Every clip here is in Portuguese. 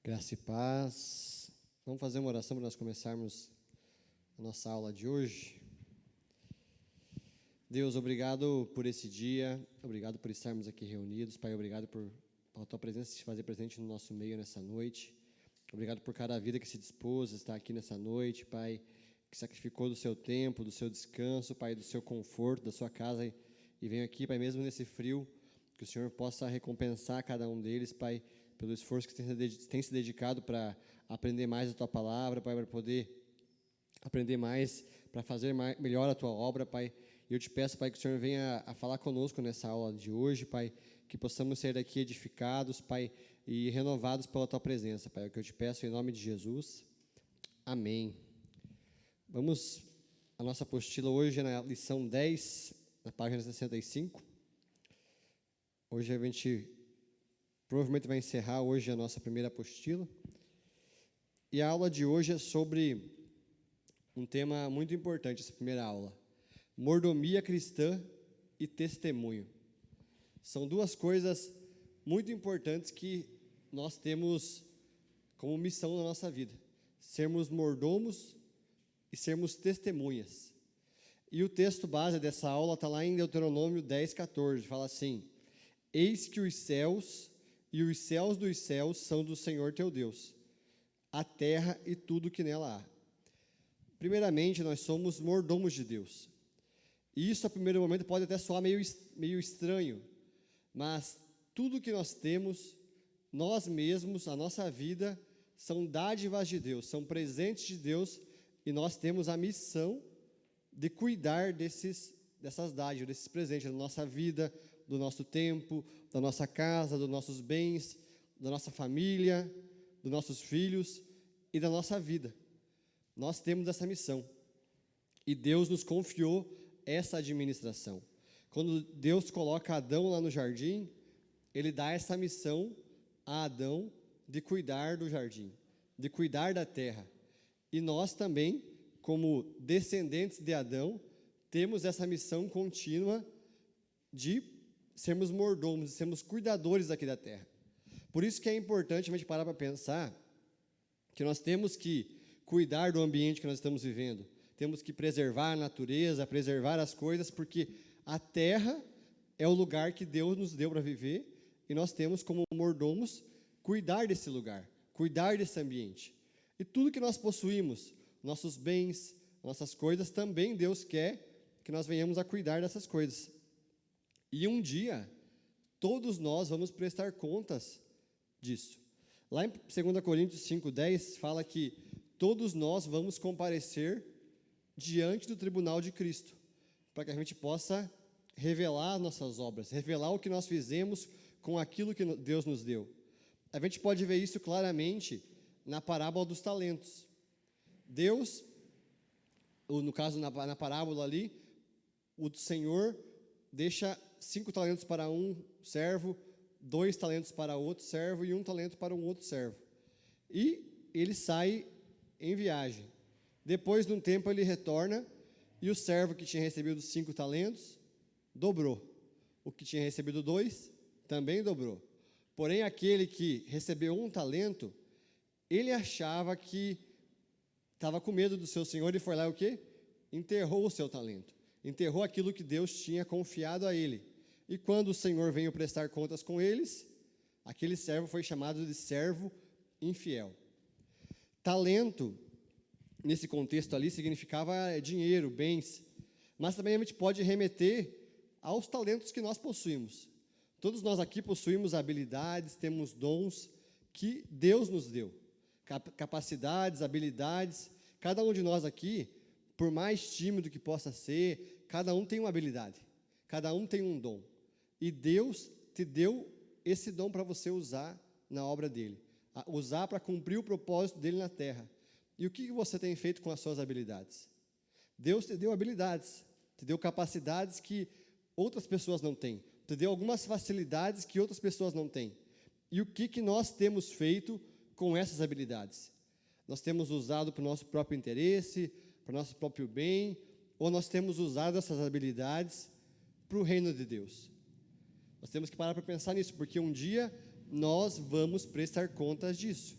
Graça e paz. Vamos fazer uma oração para nós começarmos a nossa aula de hoje. Deus, obrigado por esse dia, obrigado por estarmos aqui reunidos. Pai, obrigado por a Tua presença se fazer presente no nosso meio nessa noite. Obrigado por cada vida que se dispôs a estar aqui nessa noite, Pai, que sacrificou do seu tempo, do seu descanso, Pai, do seu conforto, da sua casa e vem aqui, Pai, mesmo nesse frio, que o Senhor possa recompensar cada um deles, Pai, pelo esforço que tem se dedicado para aprender mais a Tua palavra, Pai, para poder aprender mais, para fazer melhor a Tua obra, Pai. E eu te peço, Pai, que o Senhor venha a falar conosco nessa aula de hoje, Pai, que possamos sair daqui edificados, Pai, e renovados pela Tua presença, Pai. É o que eu te peço em nome de Jesus. Amém. Vamos, a nossa apostila hoje é na lição 10, na página 65. Hoje a gente provavelmente vai encerrar hoje a nossa primeira apostila. E a aula de hoje é sobre um tema muito importante, essa primeira aula. Mordomia cristã e testemunho. São duas coisas muito importantes que nós temos como missão na nossa vida. Sermos mordomos e sermos testemunhas. E o texto base dessa aula está lá em Deuteronômio 10:14. Fala assim: Eis que os céus e os céus dos céus são do Senhor teu Deus, a terra e tudo que nela há. Primeiramente, nós somos mordomos de Deus. E isso, a primeiro momento, pode até soar meio estranho, mas tudo que nós temos, nós mesmos, a nossa vida, são dádivas de Deus, são presentes de Deus, e nós temos a missão de cuidar dessas dádivas, desses presentes, da nossa vida, do nosso tempo, da nossa casa, dos nossos bens, da nossa família, dos nossos filhos e da nossa vida. Nós temos essa missão. E Deus nos confiou essa administração. Quando Deus coloca Adão lá no jardim, Ele dá essa missão a Adão de cuidar do jardim, de cuidar da terra. E nós também, como descendentes de Adão, temos essa missão contínua de sermos mordomos, de sermos cuidadores aqui da terra. Por isso que é importante a gente parar para pensar que nós temos que cuidar do ambiente que nós estamos vivendo, temos que preservar a natureza, preservar as coisas, porque a terra é o lugar que Deus nos deu para viver e nós temos como mordomos cuidar desse lugar, cuidar desse ambiente. E tudo que nós possuímos, nossos bens, nossas coisas, também Deus quer que nós venhamos a cuidar dessas coisas. E um dia, todos nós vamos prestar contas disso. Lá em 2 Coríntios 5:10, fala que todos nós vamos comparecer diante do tribunal de Cristo, para que a gente possa revelar nossas obras, revelar o que nós fizemos com aquilo que Deus nos deu. A gente pode ver isso claramente na parábola dos talentos. Deus, no caso na parábola ali, o Senhor deixa 5 talentos para um servo, 2 talentos para outro servo e 1 talento para um outro servo. E ele sai em viagem. Depois de um tempo ele retorna e o servo que tinha recebido 5 talentos dobrou. O que tinha recebido 2 também dobrou. Porém, aquele que recebeu 1 talento, ele achava que estava com medo do seu senhor e foi lá o quê? Enterrou o seu talento. Enterrou aquilo que Deus tinha confiado a ele. E quando o Senhor veio prestar contas com eles, aquele servo foi chamado de servo infiel. Talento, nesse contexto ali, significava dinheiro, bens, mas também a gente pode remeter aos talentos que nós possuímos. Todos nós aqui possuímos habilidades, temos dons que Deus nos deu, capacidades, habilidades. Cada um de nós aqui, por mais tímido que possa ser, cada um tem uma habilidade, cada um tem um dom. E Deus te deu esse dom para você usar na obra dele, usar para cumprir o propósito dele na terra. E o que você tem feito com as suas habilidades? Deus te deu habilidades, te deu capacidades que outras pessoas não têm, te deu algumas facilidades que outras pessoas não têm. E o que nós temos feito com essas habilidades? Nós temos usado para o nosso próprio interesse, para o nosso próprio bem, ou nós temos usado essas habilidades para o reino de Deus? Nós temos que parar para pensar nisso, porque um dia nós vamos prestar contas disso.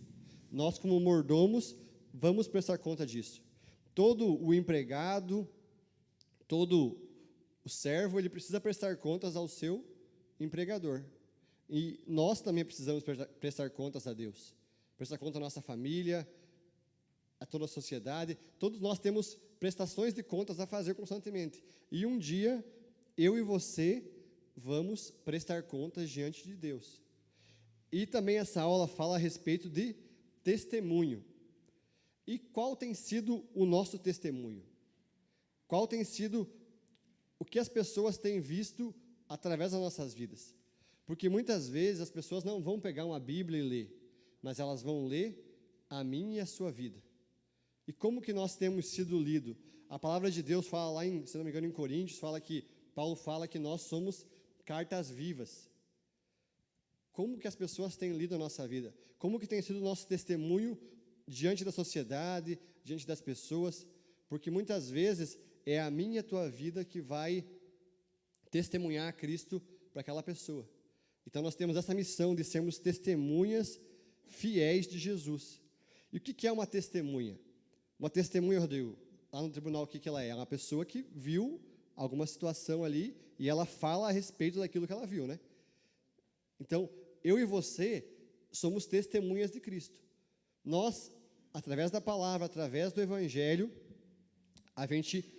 nós como mordomos vamos prestar conta disso. Todo o empregado, todo o servo, ele precisa prestar contas ao seu empregador. E nós também precisamos prestar contas a Deus. Prestar conta à nossa família, a toda a sociedade. Todos nós temos prestações de contas a fazer constantemente. E um dia, eu e você vamos prestar contas diante de Deus. E também essa aula fala a respeito de testemunho. E qual tem sido o nosso testemunho? Qual tem sido o que as pessoas têm visto através das nossas vidas? Porque muitas vezes as pessoas não vão pegar uma Bíblia e ler, mas elas vão ler a minha e a sua vida. E como que nós temos sido lidos? A palavra de Deus fala lá, se não me engano, em Coríntios, Paulo fala que nós somos cartas vivas. Como que as pessoas têm lido a nossa vida? Como que tem sido o nosso testemunho diante da sociedade, diante das pessoas? Porque muitas vezes é a minha e a tua vida que vai testemunhar a Cristo para aquela pessoa. Então nós temos essa missão de sermos testemunhas fiéis de Jesus. E o que é uma testemunha? Uma testemunha, Rodrigo, lá no tribunal, o que ela é? É uma pessoa que viu alguma situação ali e ela fala a respeito daquilo que ela viu, né? Então, eu e você somos testemunhas de Cristo. Nós, através da palavra, através do Evangelho, a gente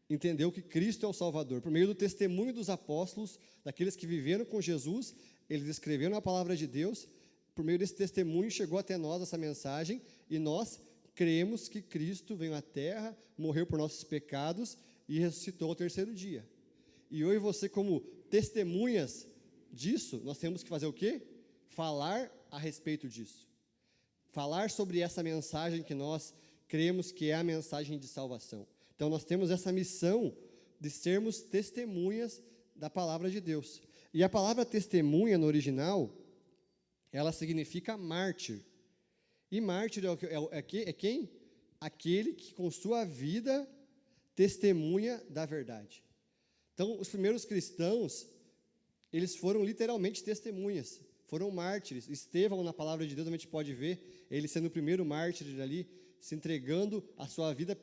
entendeu que Cristo é o Salvador. Por meio do testemunho dos apóstolos, daqueles que viveram com Jesus, eles escreveram a palavra de Deus. Por meio desse testemunho, chegou até nós essa mensagem, e nós cremos que Cristo veio à terra, morreu por nossos pecados e ressuscitou ao terceiro dia. E eu e você, como testemunhas disso, nós temos que fazer o quê? Falar a respeito disso. Falar sobre essa mensagem que nós cremos que é a mensagem de salvação. Então, nós temos essa missão de sermos testemunhas da palavra de Deus. E a palavra testemunha, no original, ela significa mártir. E mártir é quem? Aquele que com sua vida testemunha da verdade. Então, os primeiros cristãos, eles foram literalmente testemunhas, foram mártires. Estevão, na palavra de Deus, a gente pode ver ele sendo o primeiro mártir ali, se entregando a sua vida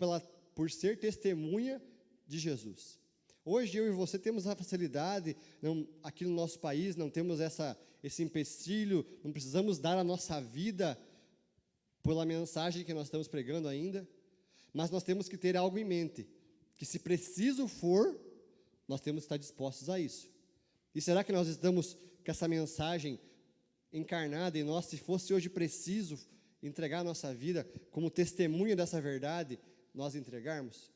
por ser testemunha de Jesus. Hoje, eu e você temos a facilidade, aqui no nosso país, não temos esse empecilho, não precisamos dar a nossa vida pela mensagem que nós estamos pregando ainda, mas nós temos que ter algo em mente, que se preciso for, nós temos que estar dispostos a isso. E será que nós estamos com essa mensagem encarnada em nós? Se fosse hoje preciso entregar a nossa vida como testemunha dessa verdade, nós entregarmos?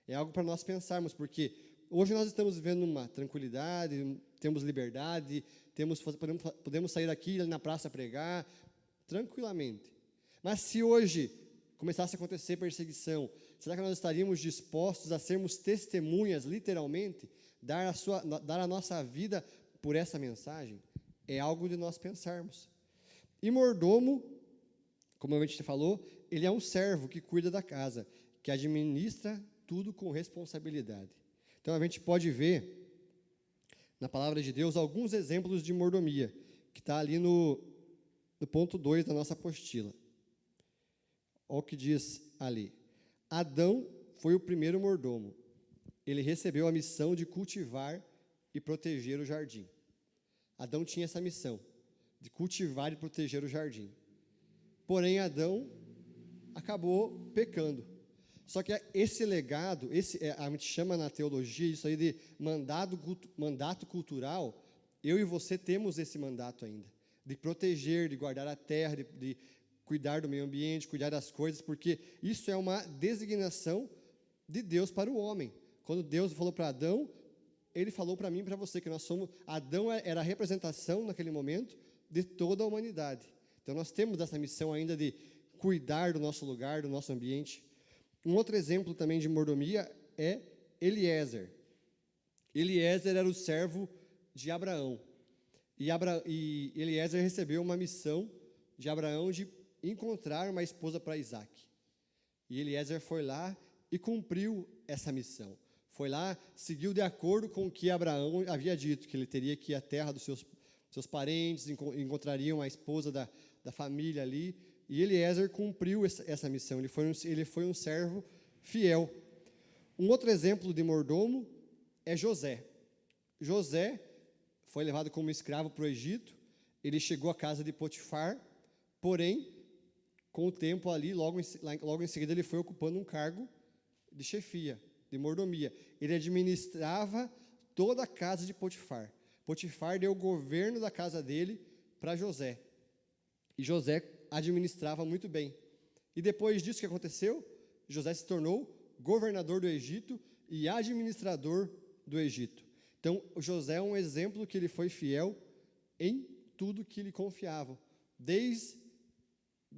É algo para nós pensarmos, porque hoje nós estamos vivendo uma tranquilidade, temos liberdade, podemos sair daqui na praça pregar, tranquilamente. Mas se hoje começasse a acontecer perseguição, será que nós estaríamos dispostos a sermos testemunhas, literalmente, dar a nossa vida por essa mensagem? É algo de nós pensarmos. E mordomo, como a gente falou, ele é um servo que cuida da casa, que administra tudo com responsabilidade. Então, a gente pode ver, na palavra de Deus, alguns exemplos de mordomia, que está ali no ponto 2 da nossa apostila. Olha o que diz ali. Adão foi o primeiro mordomo. Ele recebeu a missão de cultivar e proteger o jardim. Adão tinha essa missão, de cultivar e proteger o jardim. Porém, Adão acabou pecando. Só que esse legado, a gente chama na teologia isso aí de mandato cultural. Eu e você temos esse mandato ainda, de proteger, de guardar a terra, de cuidar do meio ambiente, cuidar das coisas, porque isso é uma designação de Deus para o homem. Quando Deus falou para Adão, ele falou para mim e para você que nós somos. Adão era a representação naquele momento de toda a humanidade. Então nós temos essa missão ainda de cuidar do nosso lugar, do nosso ambiente. Um outro exemplo também de mordomia é Eliezer. Eliezer era o servo de Abraão. E Eliezer recebeu uma missão de Abraão de encontrar uma esposa para Isaac. E Eliezer foi lá e cumpriu essa missão. Foi lá, seguiu de acordo com o que Abraão havia dito, que ele teria que ir à terra dos seus parentes, encontraria uma esposa da família ali, E Eliezer cumpriu essa missão, ele foi um servo fiel. Um outro exemplo de mordomo é José. José foi levado como escravo para o Egito, ele chegou à casa de Potifar, porém, com o tempo ali, logo em seguida, ele foi ocupando um cargo de chefia, de mordomia. Ele administrava toda a casa de Potifar. Potifar deu o governo da casa dele para José. E José administrava muito bem. E depois disso, o que aconteceu? José se tornou governador do Egito e administrador do Egito. Então, José é um exemplo que ele foi fiel em tudo que lhe confiavam. Desde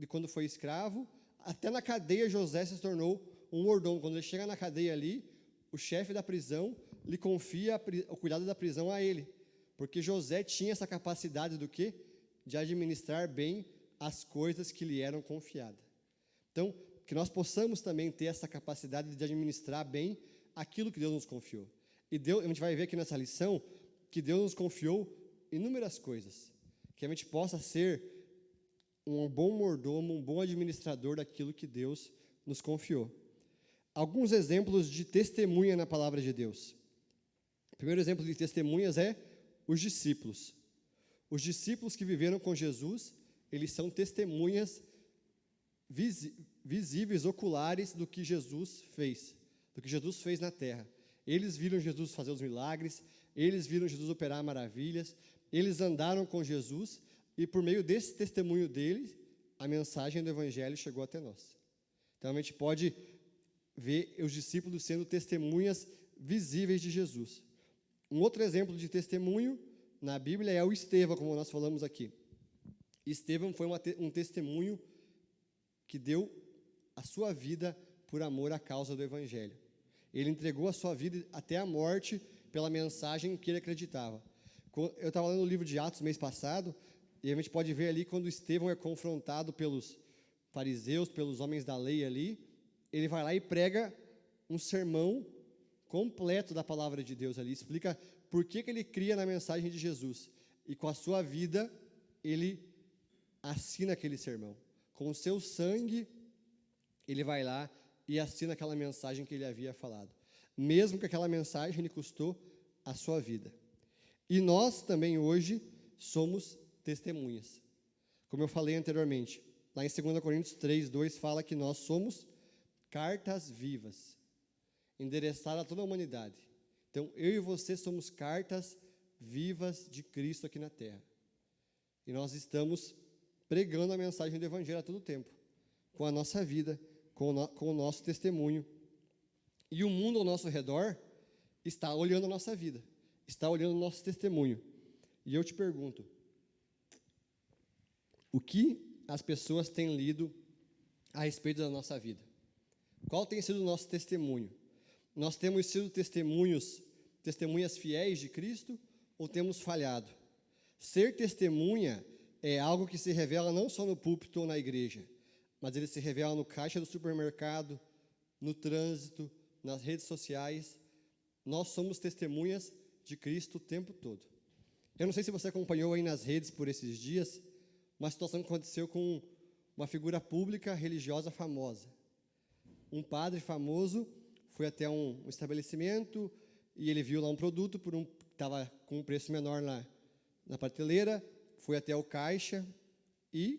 quando foi escravo, até na cadeia, José se tornou um mordomo. Quando ele chega na cadeia ali, o chefe da prisão lhe confia o cuidado da prisão a ele. Porque José tinha essa capacidade do quê? De administrar bem as coisas que lhe eram confiadas. Então, que nós possamos também ter essa capacidade de administrar bem aquilo que Deus nos confiou. E Deus, a gente vai ver aqui nessa lição que Deus nos confiou inúmeras coisas. Que a gente possa ser um bom mordomo, um bom administrador daquilo que Deus nos confiou. Alguns exemplos de testemunha na palavra de Deus. O primeiro exemplo de testemunhas é os discípulos. Os discípulos que viveram com Jesus, eles são testemunhas visíveis, oculares do que Jesus fez na terra. Eles viram Jesus fazer os milagres, eles viram Jesus operar maravilhas, eles andaram com Jesus e por meio desse testemunho deles, a mensagem do Evangelho chegou até nós. Então a gente pode ver os discípulos sendo testemunhas visíveis de Jesus. Um outro exemplo de testemunho na Bíblia é o Estevão, como nós falamos aqui. Estevão foi um testemunho que deu a sua vida por amor à causa do Evangelho. Ele entregou a sua vida até a morte pela mensagem que ele acreditava. Eu estava lendo o livro de Atos mês passado, e a gente pode ver ali quando Estevão é confrontado pelos fariseus, pelos homens da lei ali, ele vai lá e prega um sermão completo da palavra de Deus ali, explica por que ele cria na mensagem de Jesus. E com a sua vida, ele assina aquele sermão. Com o seu sangue, ele vai lá e assina aquela mensagem que ele havia falado. Mesmo que aquela mensagem lhe custou a sua vida. E nós também hoje somos testemunhas. Como eu falei anteriormente, lá em 2 Coríntios 3:2 fala que nós somos cartas vivas, endereçadas a toda a humanidade. Então, eu e você somos cartas vivas de Cristo aqui na terra. E nós estamos pregando a mensagem do Evangelho a todo tempo, com a nossa vida, com o nosso testemunho. E o mundo ao nosso redor está olhando a nossa vida, está olhando o nosso testemunho. E eu te pergunto, o que as pessoas têm lido a respeito da nossa vida? Qual tem sido o nosso testemunho? Nós temos sido testemunhas fiéis de Cristo ou temos falhado? Ser testemunha é algo que se revela não só no púlpito ou na igreja, mas ele se revela no caixa do supermercado, no trânsito, nas redes sociais. Nós somos testemunhas de Cristo o tempo todo. Eu não sei se você acompanhou aí nas redes por esses dias, uma situação que aconteceu com uma figura pública religiosa famosa. Um padre famoso foi até um estabelecimento e ele viu lá um produto que estava com um preço menor na prateleira, foi até o caixa e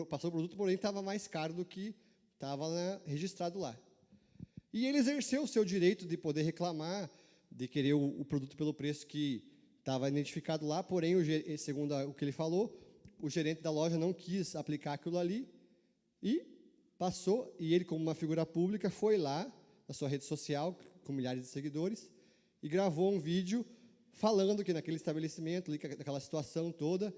passou o produto, porém estava mais caro do que estava registrado lá. E ele exerceu o seu direito de poder reclamar, de querer o produto pelo preço que estava identificado lá, porém, segundo o que ele falou, o gerente da loja não quis aplicar aquilo ali e passou, e ele, como uma figura pública, foi lá na sua rede social, com milhares de seguidores, e gravou um vídeo falando que naquele estabelecimento, naquela situação toda,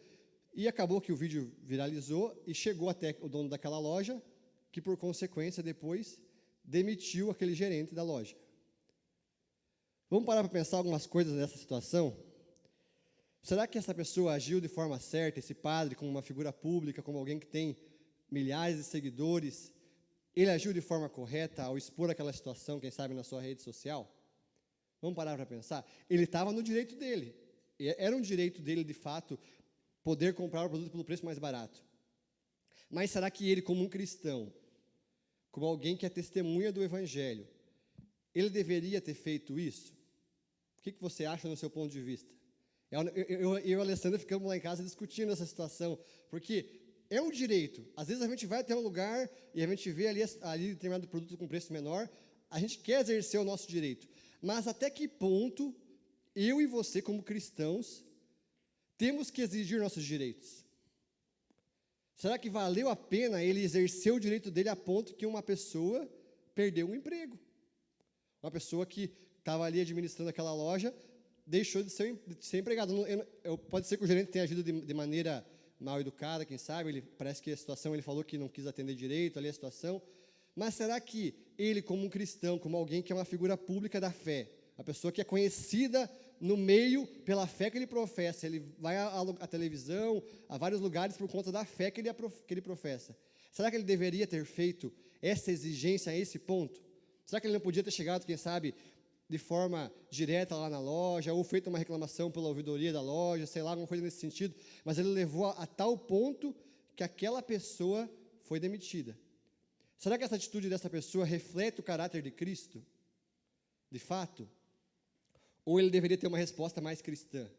e acabou que o vídeo viralizou e chegou até o dono daquela loja, que por consequência depois demitiu aquele gerente da loja. Vamos parar para pensar algumas coisas nessa situação? Será que essa pessoa agiu de forma certa, esse padre, como uma figura pública, como alguém que tem milhares de seguidores, ele agiu de forma correta ao expor aquela situação, quem sabe, na sua rede social? Vamos parar para pensar? Ele estava no direito dele. Era um direito dele, de fato, poder comprar o produto pelo preço mais barato. Mas será que ele, como um cristão, como alguém que é testemunha do Evangelho, ele deveria ter feito isso? O que você acha no seu ponto de vista? Eu e a Alessandra ficamos lá em casa discutindo essa situação, porque é um direito. Às vezes a gente vai até um lugar e a gente vê ali determinado produto com preço menor, a gente quer exercer o nosso direito. Mas até que ponto eu e você, como cristãos, temos que exigir nossos direitos? Será que valeu a pena ele exercer o direito dele a ponto que uma pessoa perdeu um emprego? Uma pessoa que estava ali administrando aquela loja deixou de ser empregado. Pode ser que o gerente tenha agido de maneira mal educada, quem sabe, parece que a situação, ele falou que não quis atender direito ali a situação, mas será que ele, como um cristão, como alguém que é uma figura pública da fé, a pessoa que é conhecida no meio pela fé que ele professa, ele vai à televisão, a vários lugares por conta da fé que ele professa, será que ele deveria ter feito essa exigência a esse ponto? Será que ele não podia ter chegado, quem sabe, de forma direta lá na loja, ou feito uma reclamação pela ouvidoria da loja, sei lá, alguma coisa nesse sentido, mas ele levou a tal ponto que aquela pessoa foi demitida. Será que essa atitude dessa pessoa reflete o caráter de Cristo? De fato? Ou ele deveria ter uma resposta mais cristã,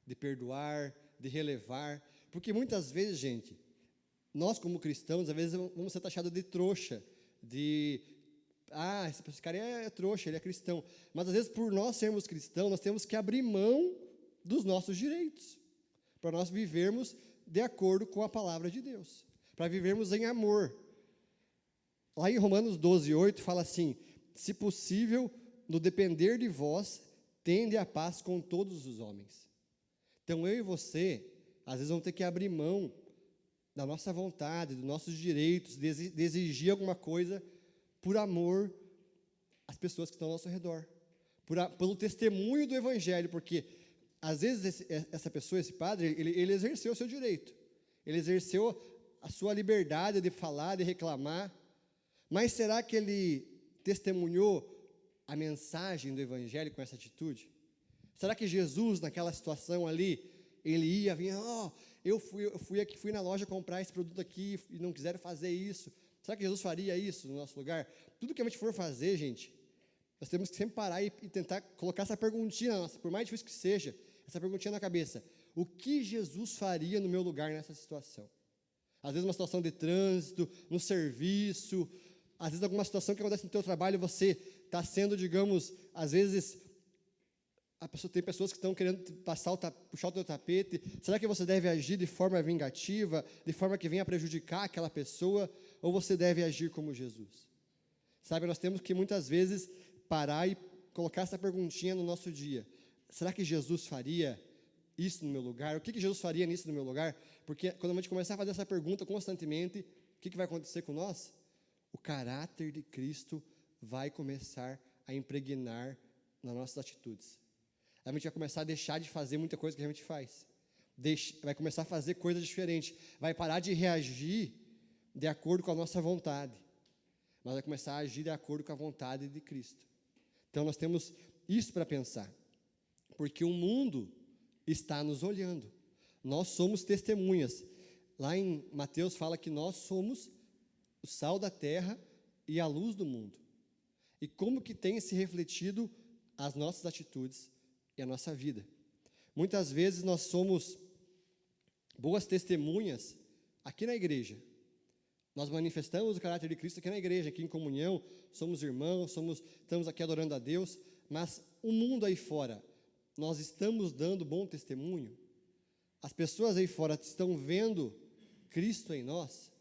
de perdoar, de relevar? Porque muitas vezes, gente, nós como cristãos, às vezes vamos ser taxados de trouxa, esse cara é trouxa, ele é cristão. Mas às vezes, por nós sermos cristãos, nós temos que abrir mão dos nossos direitos, para nós vivermos de acordo com a palavra de Deus, para vivermos em amor. Lá em Romanos 12:8 fala assim: se possível, no depender de vós, tende a paz com todos os homens. Então, eu e você, às vezes vamos ter que abrir mão da nossa vontade, dos nossos direitos, de exigir alguma coisa por amor às pessoas que estão ao nosso redor, pelo testemunho do Evangelho, porque às vezes essa pessoa, esse padre, ele exerceu o seu direito, ele exerceu a sua liberdade de falar, de reclamar, mas será que ele testemunhou a mensagem do Evangelho com essa atitude? Será que Jesus, naquela situação ali, ele vinha, eu fui na loja comprar esse produto aqui e não quiseram fazer isso? Será que Jesus faria isso no nosso lugar? Tudo que a gente for fazer, gente, nós temos que sempre parar e tentar colocar essa perguntinha, por mais difícil que seja, essa perguntinha na cabeça. O que Jesus faria no meu lugar nessa situação? Às vezes uma situação de trânsito, no serviço, às vezes alguma situação que acontece no teu trabalho, você está sendo, digamos, às vezes, tem pessoas que estão querendo puxar o teu tapete. Será que você deve agir de forma vingativa, de forma que venha prejudicar aquela pessoa, ou você deve agir como Jesus? Sabe, nós temos que muitas vezes parar e colocar essa perguntinha no nosso dia. Será que Jesus faria isso no meu lugar? O que Jesus faria nisso no meu lugar? Porque quando a gente começar a fazer essa pergunta constantemente, o que vai acontecer com nós? O caráter de Cristo vai começar a impregnar nas nossas atitudes. A gente vai começar a deixar de fazer muita coisa que a gente faz. Vai começar a fazer coisas diferentes. Vai parar de reagir de acordo com a nossa vontade, mas vai começar a agir de acordo com a vontade de Cristo. Então nós temos isso para pensar, porque o mundo está nos olhando. Nós somos testemunhas. Lá em Mateus fala que nós somos o sal da terra e a luz do mundo. E como que tem se refletido as nossas atitudes e a nossa vida? Muitas vezes nós somos boas testemunhas aqui na igreja. Nós manifestamos o caráter de Cristo aqui na igreja, aqui em comunhão, somos irmãos, estamos aqui adorando a Deus, mas o mundo aí fora, nós estamos dando bom testemunho? As pessoas aí fora estão vendo Cristo em nós?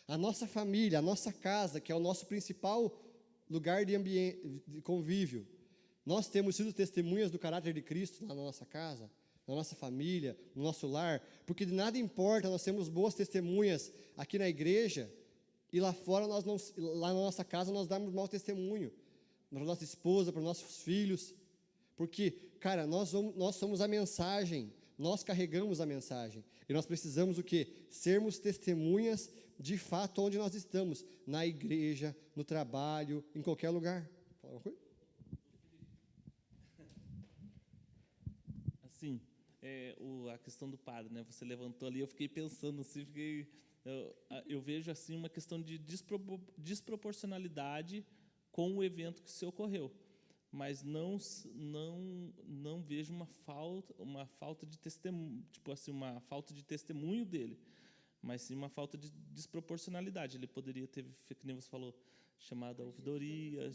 A nossa família, a nossa casa, que é o nosso principal lugar de ambiente, de convívio, nós temos sido testemunhas do caráter de Cristo lá na nossa casa, na nossa família, no nosso lar, porque de nada importa nós temos boas testemunhas aqui na igreja, e lá fora, lá na nossa casa, nós damos mau testemunho, para a nossa esposa, para os nossos filhos, porque, cara, nós somos a mensagem, nós carregamos a mensagem, e nós precisamos o quê? Sermos testemunhas de fato onde nós estamos, na igreja, no trabalho, em qualquer lugar. Fala uma coisa? Assim, a questão do padre, né? Você levantou ali, eu fiquei pensando assim, eu vejo assim uma questão de desproporcionalidade com o evento que se ocorreu, mas não vejo uma falta de testemunho, tipo assim, uma falta de testemunho dele, mas sim uma falta de desproporcionalidade. Ele poderia ter, que nem você falou, chamado a ouvidoria,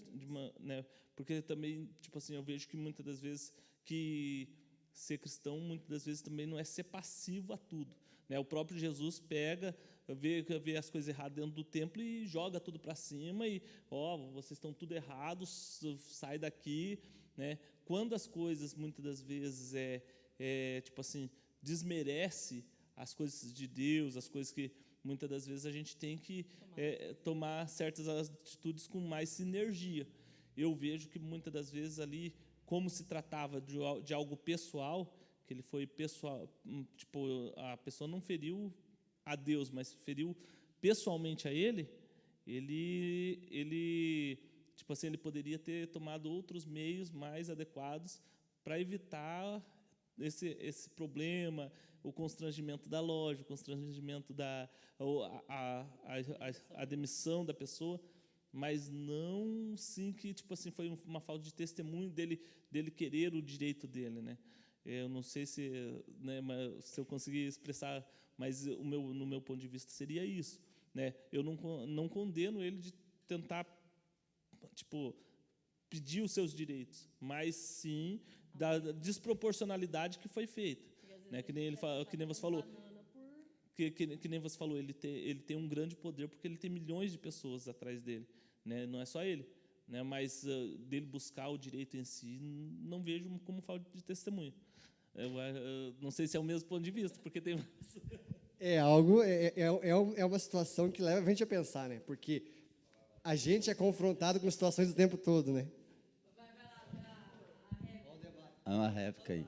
né? Porque também, tipo assim, eu vejo que muitas das vezes que ser cristão, muitas das vezes também não é ser passivo a tudo, né? O próprio Jesus pega, vê as coisas erradas dentro do templo e joga tudo para cima e, vocês estão tudo errados, sai daqui, né? Quando as coisas, muitas das vezes, tipo assim, desmerece as coisas de Deus, as coisas que muitas das vezes a gente tem que tomar certas atitudes com mais sinergia. Eu vejo que muitas das vezes ali, como se tratava de algo pessoal, que ele foi pessoal, tipo, a pessoa não feriu a Deus, mas feriu pessoalmente a ele tipo assim, ele poderia ter tomado outros meios mais adequados para evitar esse problema, o constrangimento da loja, o constrangimento a demissão da pessoa, mas não sim que tipo assim foi uma falta de testemunho dele querer o direito dele, né? Eu não sei se, né, mas se eu conseguir expressar, mas no meu ponto de vista seria isso, né? Eu não condeno ele de tentar, tipo, pedir os seus direitos, mas sim da desproporcionalidade que foi feita, né? Que nem você falou, que nem você falou, ele tem um grande poder porque ele tem milhões de pessoas atrás dele, né? Não é só ele, né? Mas dele buscar o direito em si, não vejo como falta de testemunho. Eu não sei se é o mesmo ponto de vista, porque tem É uma situação que leva a gente a pensar, né? Porque a gente é confrontado com situações o tempo todo, né? Há uma réplica aí.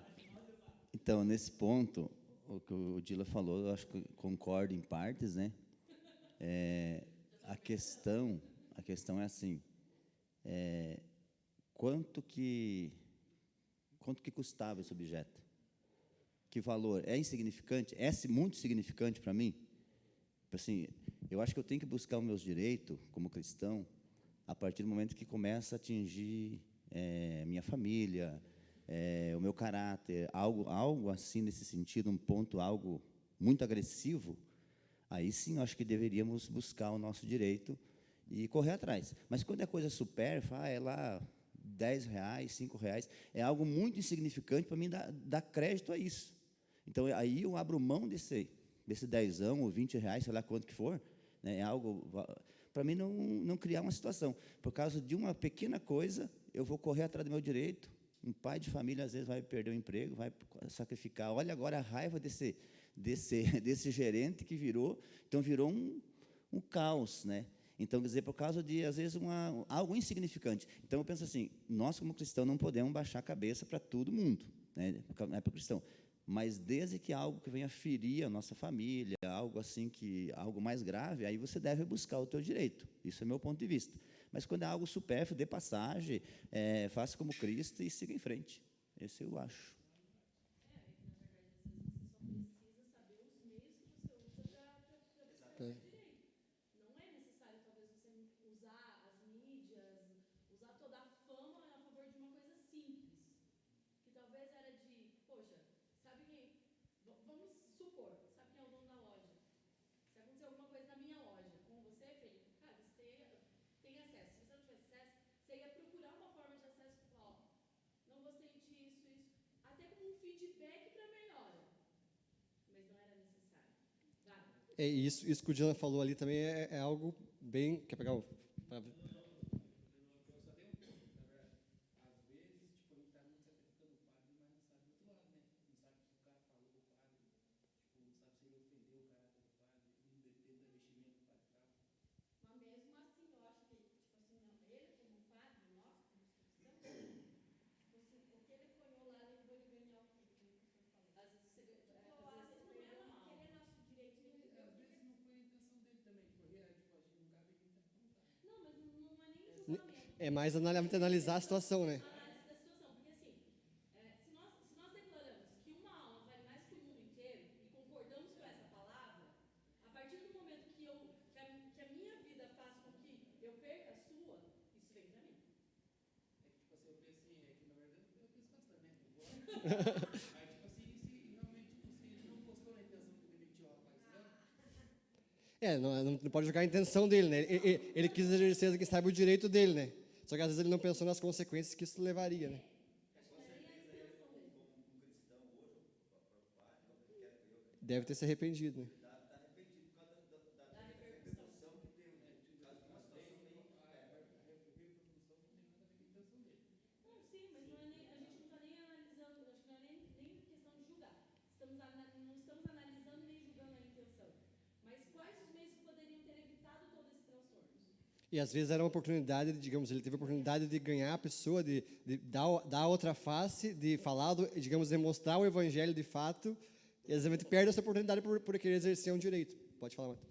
Então, nesse ponto, o que o Dila falou, eu acho que concordo em partes, né? A questão é assim, quanto que custava esse objeto? Que valor? É insignificante? É muito significante para mim? Assim, eu acho que eu tenho que buscar os meus direitos como cristão a partir do momento que começa a atingir minha família, o meu caráter, algo assim nesse sentido, um ponto, algo muito agressivo. Aí sim, eu acho que deveríamos buscar o nosso direito e correr atrás. Mas quando é coisa supérflua, é lá R$10, R$5, é algo muito insignificante para mim dar crédito a isso. Então, aí eu abro mão desse 10 ou R$20, sei lá quanto que for, né, é algo para mim não criar uma situação. Por causa de uma pequena coisa, eu vou correr atrás do meu direito. Um pai de família, às vezes, vai perder o emprego, vai sacrificar. Olha agora a raiva desse gerente que virou um caos, né? Então, quer dizer, por causa de, às vezes, algo insignificante. Então, eu penso assim, nós, como cristãos, não podemos baixar a cabeça para todo mundo, né? Não é para o cristão. Mas, desde que algo que venha ferir a nossa família, algo assim, algo mais grave, aí você deve buscar o teu direito. Isso é meu ponto de vista. Mas, quando é algo supérfluo, de passagem, faça como Cristo e siga em frente. Esse eu acho. Isso que o Diana falou ali também é algo bem... Quer pegar o... É mais analisar a situação, né? Não pode jogar a intenção dele, né? Ele quis exercer, quem sabe, o direito dele, né? Só que às vezes ele não pensou nas consequências que isso levaria, né? Deve ter se arrependido, né? Não, sim, mas não é nem, a gente não está nem analisando, acho que não é nem questão de julgar. Não estamos analisando nem julgando a intenção. Mas quais os meios que poderiam ter evitado todo esse transtorno? E às vezes era uma oportunidade, digamos, ele teve a oportunidade de ganhar a pessoa, de dar outra face, de falar, digamos, demonstrar o evangelho de fato, e às vezes a gente perde essa oportunidade por querer exercer um direito. Pode falar, Matheus.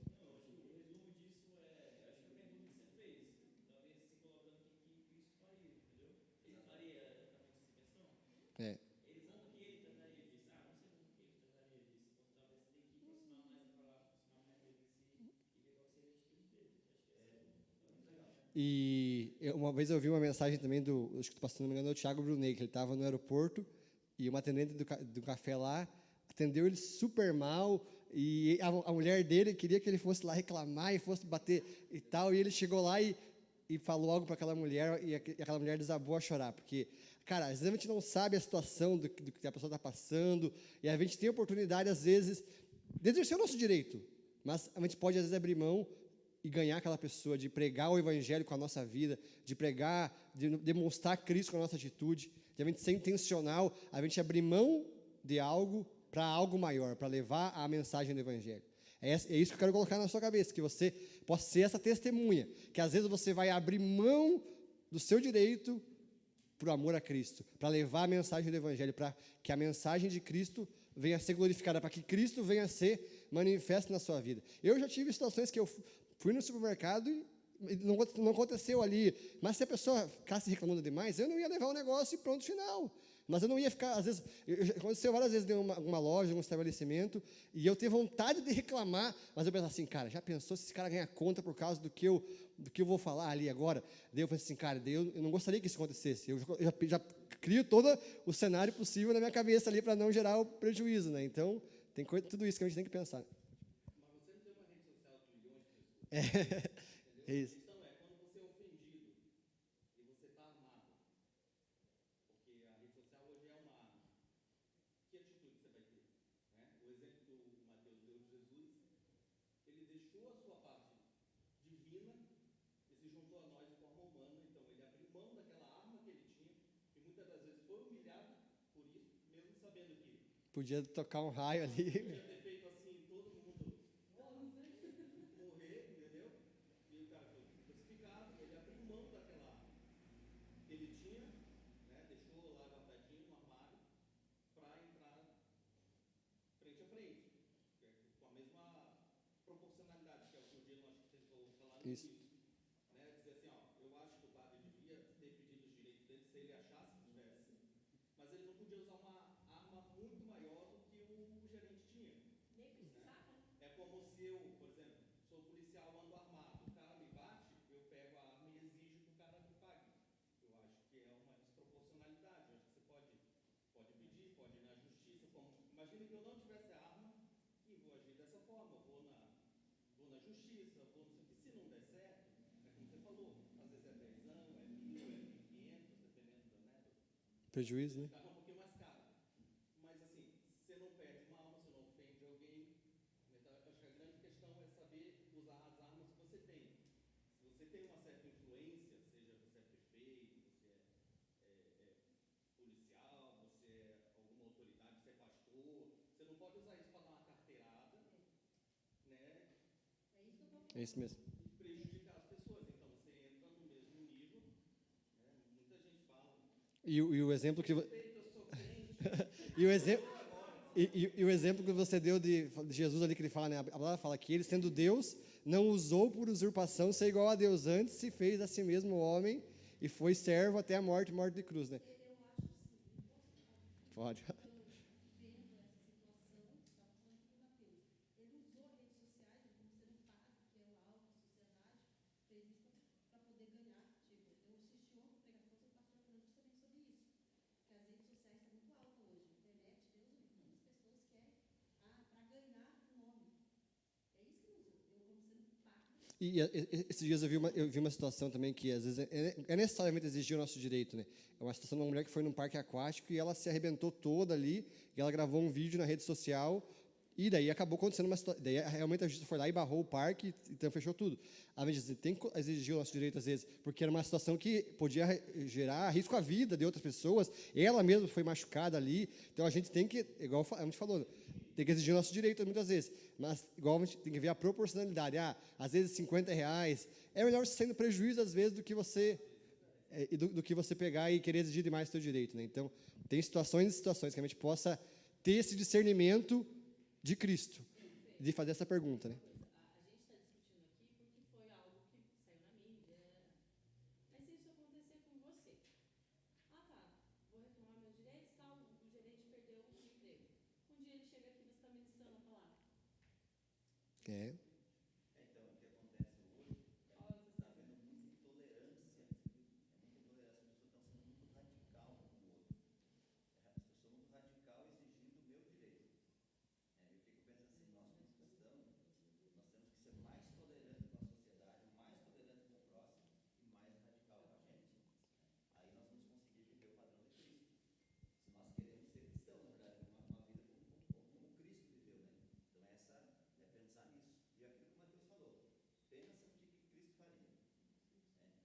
É. Uma vez eu vi uma mensagem também acho que do pastor, não me engano, é o Thiago Brunet, que ele estava no aeroporto e uma atendente do café lá atendeu ele super mal e a mulher dele queria que ele fosse lá reclamar e fosse bater e tal, e ele chegou lá e falou algo para aquela mulher e aquela mulher desabou a chorar, porque, cara, às vezes a gente não sabe a situação do que a pessoa está passando e a gente tem a oportunidade, às vezes, de exercer o nosso direito, mas a gente pode, às vezes, abrir mão e ganhar aquela pessoa, de pregar o evangelho com a nossa vida, de pregar, de demonstrar Cristo com a nossa atitude, de a gente ser intencional, a gente abrir mão de algo para algo maior, para levar a mensagem do evangelho. É isso que eu quero colocar na sua cabeça, que você possa ser essa testemunha, que às vezes você vai abrir mão do seu direito por amor a Cristo, para levar a mensagem do evangelho, para que a mensagem de Cristo venha a ser glorificada, para que Cristo venha a ser manifesto na sua vida. Eu já tive situações que eu fui no supermercado e não aconteceu ali, mas se a pessoa ficasse reclamando demais, eu não ia levar o negócio e pronto, final. Mas eu não ia ficar, às vezes, aconteceu várias vezes em uma loja, um estabelecimento, e eu ter vontade de reclamar, mas eu pensava assim, cara, já pensou se esse cara ganhar conta por causa do que eu vou falar ali agora? Daí eu falei assim, cara, eu não gostaria que isso acontecesse, eu já crio todo o cenário possível na minha cabeça ali para não gerar o prejuízo, né? Então, tem tudo isso que a gente tem que pensar. Mas você não tem uma rede social com milhões de pessoas. É isso. A questão é, quando você é ofendido e você está armado, porque a rede social hoje é uma arma, que atitude você vai ter? Né? O exemplo do Mateus deu de Jesus, ele deixou a sua parte divina e se juntou a nós de forma humana, então ele abriu mão daquela arma que ele tinha, e muitas das vezes foi humilhado por isso, mesmo sabendo que podia tocar um raio ali. podia ter feito assim, todo mundo morrer, entendeu? E o cara foi crucificado, ele abriu mão daquela arma que ele tinha, né, deixou lá guardadinho no armário, para entrar frente a frente, com a mesma proporcionalidade, que é o que o Diego acho que tentou falar no Isso. início. Né, dizer assim, ó, eu acho que o padre devia ter pedido os direitos dele se ele achasse que tivesse, mas ele não podia usar uma arma muito maior do que o gerente tinha. Nem precisava. É como se eu, por exemplo, sou policial, ando armado, o cara me bate, eu pego a arma e exijo que o cara me pague. Eu acho que é uma desproporcionalidade. Eu acho que você pode pedir, pode ir na justiça. Imagina que eu não tivesse a arma e vou agir dessa forma. Eu vou na justiça, vou não sei o que. Se não der certo, é como você falou, às vezes é 10 anos, é 1.000, é 1.500, dependendo da neta. Prejuízo, né? Ficava um pouquinho mais caro. Mas assim, você não perde uma alma, você não ofende alguém. Então, acho que a grande questão é saber usar as armas que você tem. Se você tem uma certa influência, seja você é prefeito, você é policial, você é alguma autoridade, você é pastor, você não pode usar isso para dar uma carteirada, né? É isso que eu estou falando. É isso mesmo. E prejudicar as pessoas. Então você entra no mesmo nível, né? Muita gente fala. E o exemplo que Respeito, eu sou crente. e o exemplo e o exemplo que você deu de Jesus ali que ele fala, né? A palavra fala que ele, sendo Deus, não usou por usurpação ser igual a Deus, antes se fez a si mesmo homem e foi servo até a morte de cruz, né? Eu acho sim. Pode. Vendo essa situação, estava falando com o Mateus. Ele usou as redes sociais, como sendo um padre, que é o alvo da sociedade, fez isso para poder ganhar. Tipo, eu assisti ontem pregação do pastor falando justamente sobre isso, que as redes sociais estão muito altas hoje. Esses dias eu vi uma situação também que, às vezes, é necessariamente exigir o nosso direito, né? É uma situação de uma mulher que foi num parque aquático e ela se arrebentou toda ali, e ela gravou um vídeo na rede social, e daí acabou acontecendo uma situação. Daí, realmente, a justiça foi lá e barrou o parque, então fechou tudo. A gente tem que exigir o nosso direito, às vezes, porque era uma situação que podia gerar risco à vida de outras pessoas, ela mesma foi machucada ali, então a gente tem que, igual a gente falou, tem que exigir o nosso direito muitas vezes, mas igual a gente tem que ver a proporcionalidade. Às vezes R$50 é melhor você sair no prejuízo às vezes do que você do que você pegar e querer exigir demais o seu direito, né? Então tem situações e situações que a gente possa ter esse discernimento de Cristo, de fazer essa pergunta, né? A gente está discutindo aqui porque foi algo que saiu na mídia. Mas se isso acontecer com você, tá, vou reclamar meus direitos, tal, o gerente perdeu o emprego. Um dia ele chega aqui e você está ministrando a palavra. É. Então, o que acontece hoje Qual é o está testemunho? havendo muita intolerância, as pessoas estão sendo muito radical um com o outro. Eu sou muito radical exigindo o meu direito. Eu fico pensando assim, nós como cristãos, nós temos que ser mais tolerantes com a sociedade, mais tolerantes com o próximo e mais radical com a gente. Aí nós vamos conseguir viver o padrão de Cristo. Se nós queremos ser cristãos, na verdade, uma vida como Cristo viveu, né? Então essa é pensar nisso. E aquilo que o Mateus falou, pensa o que Cristo faria.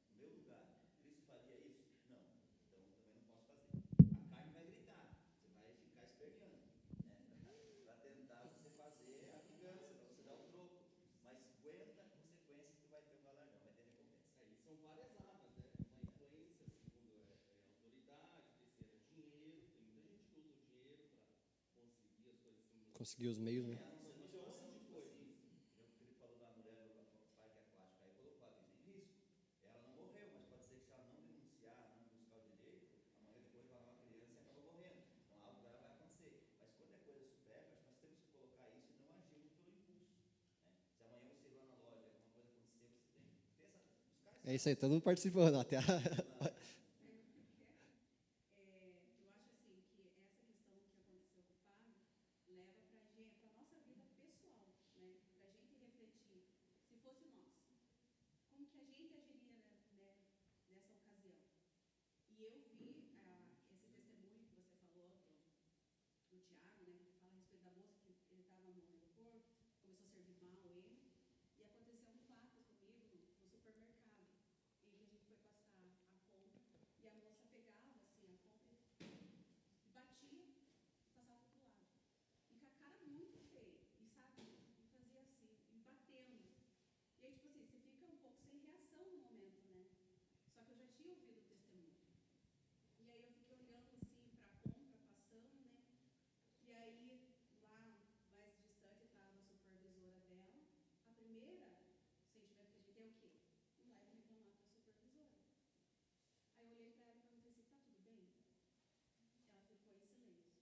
No meu lugar, Cristo faria isso? Não. Então eu também não posso fazer. A carne vai gritar, você vai ficar esperneando, né? Para tentar você fazer a vingança, para você dar o troco. Mas aguenta a consequência que vai ter um galardão, vai ter recompensa. Aí são várias armas, né? Uma influência, segundo autoridade, terceira, dinheiro. Tem muita gente que usa o dinheiro para conseguir as coisas assim. Conseguir os meios, né? Uma situação tipo assim, o Felipe falou da mulher do parque aquático, aí colocou a vida em risco. Ela não morreu, mas pode ser que se ela não denunciar, não buscar o direito, amanhã depois vai lá uma criança e acaba morrendo. Então algo dela vai acontecer. Mas quando é coisa supérflua, acho que nós temos que colocar isso e não agirmos pelo impulso, né? Se amanhã você ir lá na loja, alguma coisa acontecer, você tem que ter buscar É isso aí, todo mundo participando, até a... Eu acho assim que essa questão que aconteceu com o padre leva para a gente, para a nossa vida pessoal, né? Para a gente refletir, se fosse nós, como que a gente agiria, né, nessa ocasião? E eu vi esse testemunho que você falou do Tiago, né, que fala a respeito da moça que ele estava no aeroporto, começou a servir mal ele, e aconteceu um fato comigo no supermercado, em que a gente foi passar a compra, e a moça pegava assim a compra e batia e passava para o lado. E com a cara muito feia, e sabe, e fazia assim, e batendo. E aí, tipo assim, você fica um pouco sem reação no momento, né? Só que eu já tinha ouvido o testemunho. E aí eu fiquei olhando assim para a compra, passando, né? E aí, lá mais distante, estava a supervisora dela. A primeira sentimento que a gente tem é o quê? Ir lá e reclamar para a supervisora. Aí eu olhei para ela e perguntei assim, tá tudo bem? Ela ficou em silêncio.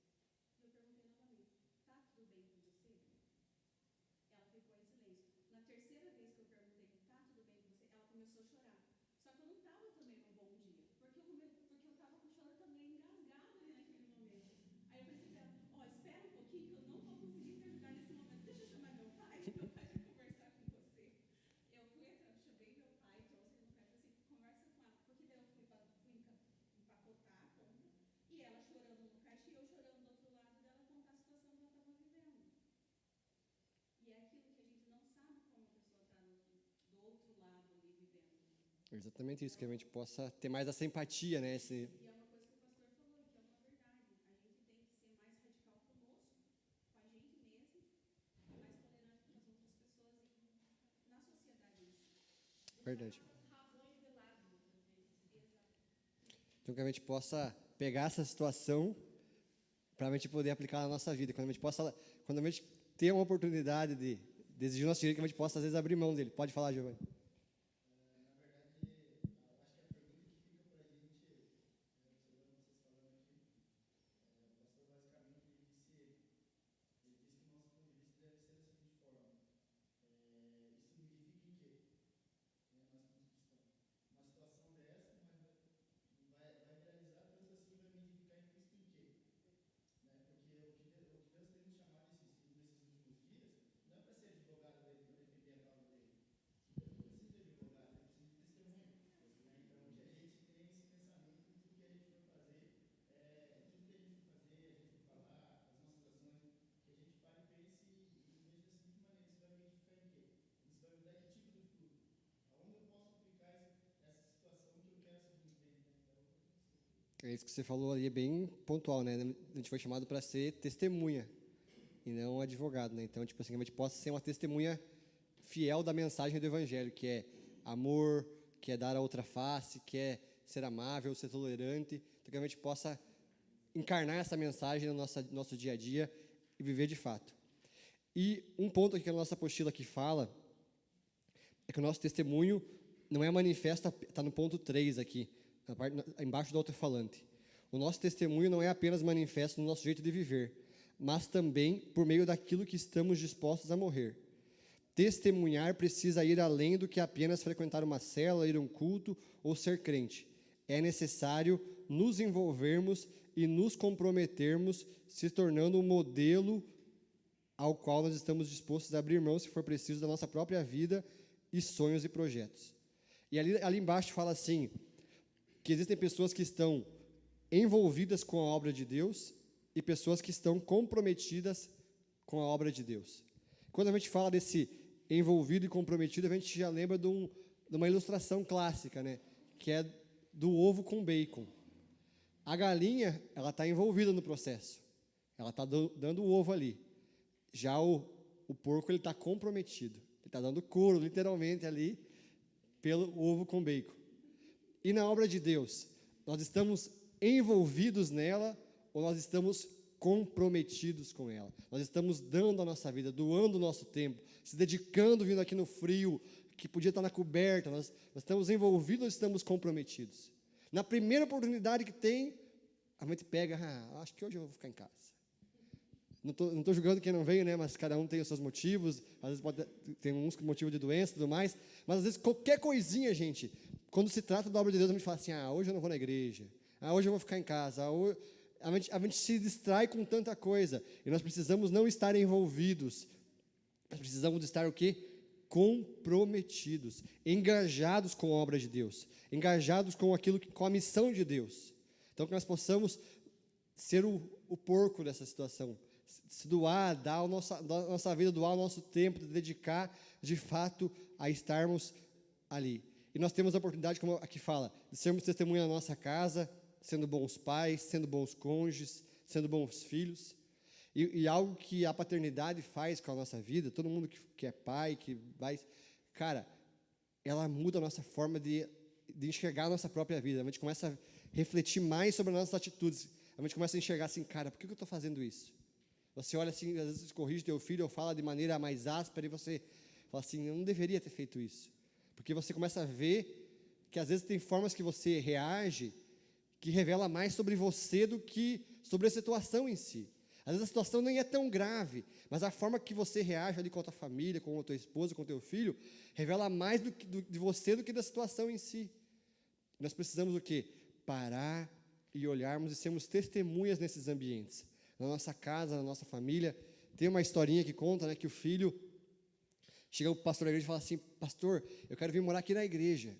E eu perguntei novamente, tá tudo bem com você? Ela ficou em silêncio. Na terceira vez que eu perguntei, tá tudo bem com você? Ela começou a chorar. Só que eu não estava também num bom dia, porque eu estava com o choro também engasgado ali naquele momento. Aí eu pensei para ela, espera um pouquinho que eu não vou conseguir te ajudar nesse momento. Deixa eu chamar meu pai vai conversar com você. Eu fui atrás, chamei meu pai, trouxe ele no pé e falei assim, conversa com ela. Porque daí eu fui empacotar a compra, e ela chorando no caixa e eu chorando do outro lado dela contar a situação que ela estava vivendo. E é aquilo que a gente não sabe como a pessoa está do outro lado ali vivendo. Exatamente isso, que a gente possa ter mais essa empatia, né? E é uma coisa que o pastor falou, que é uma verdade. A gente tem que ser mais radical conosco, com a gente mesmo, e mais tolerante com as outras pessoas e na sociedade. Verdade. Razões de lado, muitas vezes. Exato. Então que a gente possa pegar essa situação para a gente poder aplicar na nossa vida. Quando a gente ter uma oportunidade de exigir o nosso direito, que a gente possa, às vezes, abrir mão dele. Pode falar, Giovanni. É isso que você falou ali, é bem pontual, né? A gente foi chamado para ser testemunha e não advogado, né? Então, tipo assim, que a gente possa ser uma testemunha fiel da mensagem do Evangelho, que é amor, que é dar a outra face, que é ser amável, ser tolerante, então que a gente possa encarnar essa mensagem no nosso dia a dia e viver de fato. E um ponto aqui que a nossa apostila aqui fala é que o nosso testemunho não é manifesto, está no ponto 3 aqui, na parte, embaixo do alto-falante. O nosso testemunho não é apenas manifesto no nosso jeito de viver, mas também por meio daquilo que estamos dispostos a morrer. Testemunhar precisa ir além do que apenas frequentar uma célula, ir a um culto ou ser crente. É necessário nos envolvermos e nos comprometermos, se tornando um modelo ao qual nós estamos dispostos a abrir mão, se for preciso, da nossa própria vida e sonhos e projetos. E ali embaixo fala assim, que existem pessoas que estão envolvidas com a obra de Deus e pessoas que estão comprometidas com a obra de Deus. Quando a gente fala desse envolvido e comprometido, a gente já lembra de uma ilustração clássica, né? Que é do ovo com bacon. A galinha, ela está envolvida no processo. Ela está dando o ovo ali. Já o porco, ele está comprometido. Ele está dando couro, literalmente, ali, pelo ovo com bacon. E na obra de Deus, nós estamos envolvidos nela ou nós estamos comprometidos com ela? Nós estamos dando a nossa vida, doando o nosso tempo, se dedicando, vindo aqui no frio, que podia estar na coberta. Nós estamos envolvidos ou estamos comprometidos? Na primeira oportunidade que tem, a gente pega, acho que hoje eu vou ficar em casa. Não estou julgando quem não veio, né? Mas cada um tem os seus motivos. Às vezes tem uns com motivo de doença e tudo mais. Mas às vezes qualquer coisinha, gente, quando se trata da obra de Deus, a gente fala assim, hoje eu não vou na igreja. Hoje eu vou ficar em casa. A gente se distrai com tanta coisa. E nós precisamos não estar envolvidos. Nós precisamos estar o quê? Comprometidos, engajados com a obra de Deus, engajados com com a missão de Deus. Então, que nós possamos ser o porco dessa situação, se doar, dar a nossa vida, doar o nosso tempo, dedicar, de fato, a estarmos ali. E nós temos a oportunidade, como aqui fala, de sermos testemunha na nossa casa, sendo bons pais, sendo bons cônjuges, sendo bons filhos. E algo que a paternidade faz com a nossa vida, todo mundo que é pai, que vai... Cara, ela muda a nossa forma de enxergar a nossa própria vida. A gente começa a refletir mais sobre as nossas atitudes. A gente começa a enxergar assim, cara, por que eu estou fazendo isso? Você olha assim, às vezes corrige teu filho ou fala de maneira mais áspera e você fala assim, eu não deveria ter feito isso. Porque você começa a ver que às vezes tem formas que você reage que revela mais sobre você do que sobre a situação em si. Às vezes a situação nem é tão grave, mas a forma que você reage ali com a tua família, com a tua esposa, com o teu filho, revela mais de você do que da situação em si. Nós precisamos o quê? Parar e olharmos e sermos testemunhas nesses ambientes. Na nossa casa, na nossa família. Tem uma historinha que conta, né, que o filho chega para o pastor da igreja e fala assim, pastor, eu quero vir morar aqui na igreja,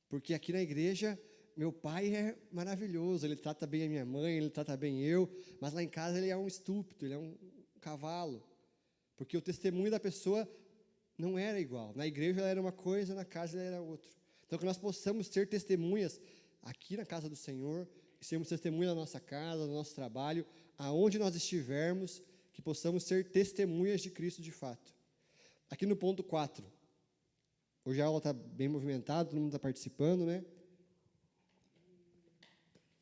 porque aqui na igreja meu pai é maravilhoso, ele trata bem a minha mãe, ele trata bem eu, mas lá em casa ele é um estúpido, ele é um cavalo, porque o testemunho da pessoa não era igual. Na igreja ela era uma coisa, na casa ela era outra. Então que nós possamos ser testemunhas aqui na casa do Senhor, e sermos testemunhas na nossa casa, no nosso trabalho, aonde nós estivermos, que possamos ser testemunhas de Cristo de fato. Aqui no ponto 4, hoje a aula está bem movimentada, todo mundo está participando, né?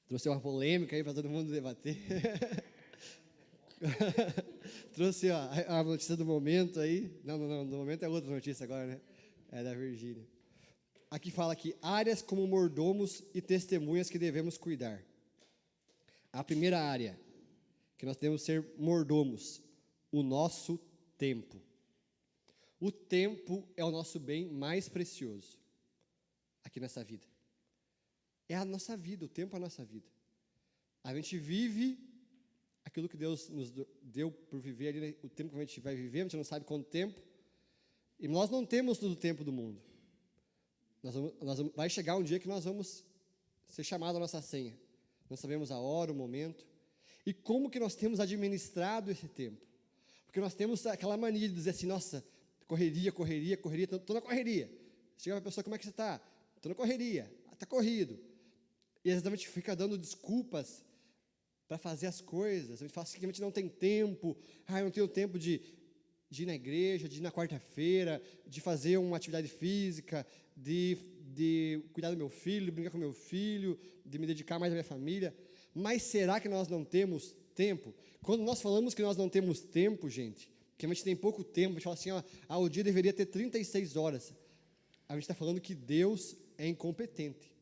Trouxe uma polêmica aí para todo mundo debater. Trouxe a notícia do momento aí. Não, do momento é outra notícia agora, né? É da Virgínia. Aqui fala aqui, áreas como mordomos e testemunhas que devemos cuidar. A primeira área, que nós temos que ser mordomos, o nosso tempo. O tempo é o nosso bem mais precioso aqui nessa vida. É a nossa vida, o tempo é a nossa vida. A gente vive aquilo que Deus nos deu por viver ali, né? O tempo que a gente vai viver, a gente não sabe quanto tempo. E nós não temos todo o tempo do mundo. Vai chegar um dia que nós vamos ser chamados à nossa senha. Não sabemos a hora, o momento. E como que nós temos administrado esse tempo? Porque nós temos aquela mania de dizer assim, nossa, correria, estou na correria. Chega para a pessoa, como é que você está? Estou na correria, está corrido. E às vezes a gente fica dando desculpas para fazer as coisas. A gente fala assim, que a gente não tem tempo. Eu não tenho tempo de ir na igreja, de ir na quarta-feira, de fazer uma atividade física, de cuidar do meu filho, de brincar com meu filho, de me dedicar mais à minha família. Mas será que nós não temos tempo? Quando nós falamos que nós não temos tempo, gente, que a gente tem pouco tempo, a gente fala assim, o dia deveria ter 36 horas. A gente está falando que Deus é incompetente.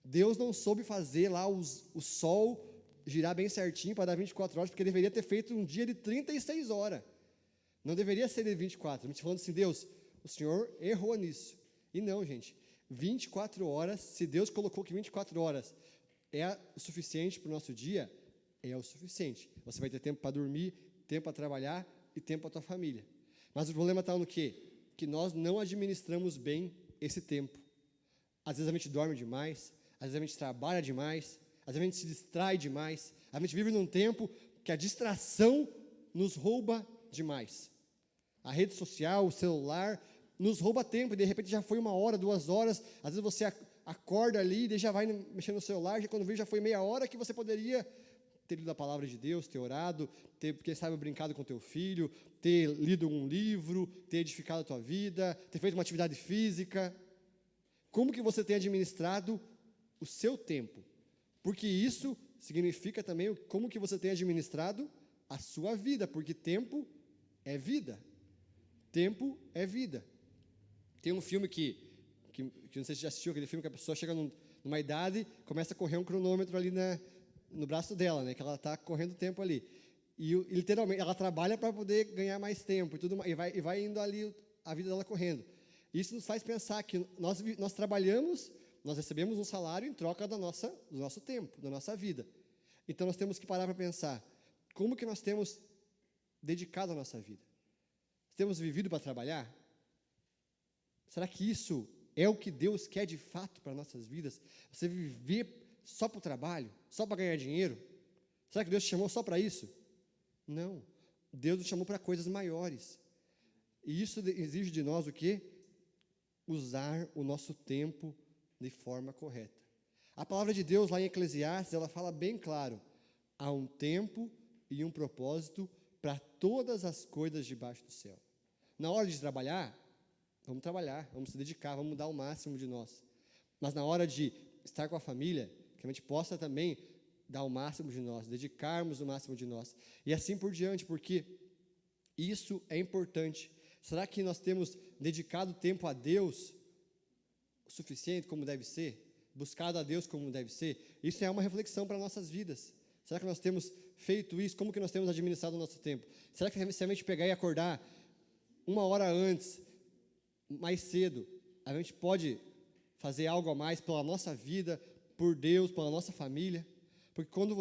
Deus não soube fazer lá o sol girar bem certinho para dar 24 horas, porque deveria ter feito um dia de 36 horas. Não deveria ser de 24. A gente falando assim, Deus, o Senhor errou nisso. E não, gente, 24 horas, se Deus colocou que 24 horas é o suficiente para o nosso dia, é o suficiente. Você vai ter tempo para dormir, tempo para trabalhar e tempo para a tua família. Mas o problema está no quê? Que nós não administramos bem esse tempo. Às vezes a gente dorme demais, às vezes a gente trabalha demais, às vezes a gente se distrai demais. A gente vive num tempo que a distração nos rouba demais. A rede social, o celular, nos rouba tempo, e de repente já foi 1 hora, 2 horas, às vezes você acorda ali, e já vai mexendo no celular, já quando vê já foi meia hora que você poderia ter lido a palavra de Deus, ter orado, ter, quem sabe, brincado com teu filho, ter lido um livro, ter edificado a tua vida, ter feito uma atividade física. Como que você tem administrado o seu tempo? Porque isso significa também como que você tem administrado a sua vida, porque tempo é vida. Tempo é vida. Tem um filme que não sei se você já assistiu, aquele filme que a pessoa chega numa idade, começa a correr um cronômetro ali no braço dela, né, que ela está correndo tempo ali. E literalmente, ela trabalha para poder ganhar mais tempo e tudo mais, e vai indo ali a vida dela correndo. Isso nos faz pensar que nós trabalhamos, nós recebemos um salário em troca do nosso tempo, da nossa vida. Então, nós temos que parar para pensar, como que nós temos dedicado a nossa vida? Temos vivido para trabalhar? Será que isso é o que Deus quer de fato para nossas vidas? Você viver só para o trabalho? Só para ganhar dinheiro? Será que Deus te chamou só para isso? Não. Deus nos chamou para coisas maiores. E isso exige de nós o quê? Usar o nosso tempo de forma correta. A palavra de Deus lá em Eclesiastes, ela fala bem claro, há um tempo e um propósito para todas as coisas debaixo do céu. Na hora de trabalhar, vamos se dedicar, vamos dar o máximo de nós. Mas na hora de estar com a família, que a gente possa também dar o máximo de nós, dedicarmos o máximo de nós. E assim por diante, porque isso é importante. Será que nós temos dedicado tempo a Deus o suficiente como deve ser? Buscado a Deus como deve ser? Isso é uma reflexão para nossas vidas. Será que nós temos feito isso? Como que nós temos administrado o nosso tempo? Será que se a gente pegar e acordar 1 hora antes, mais cedo, a gente pode fazer algo a mais pela nossa vida, por Deus, pela nossa família? Porque quando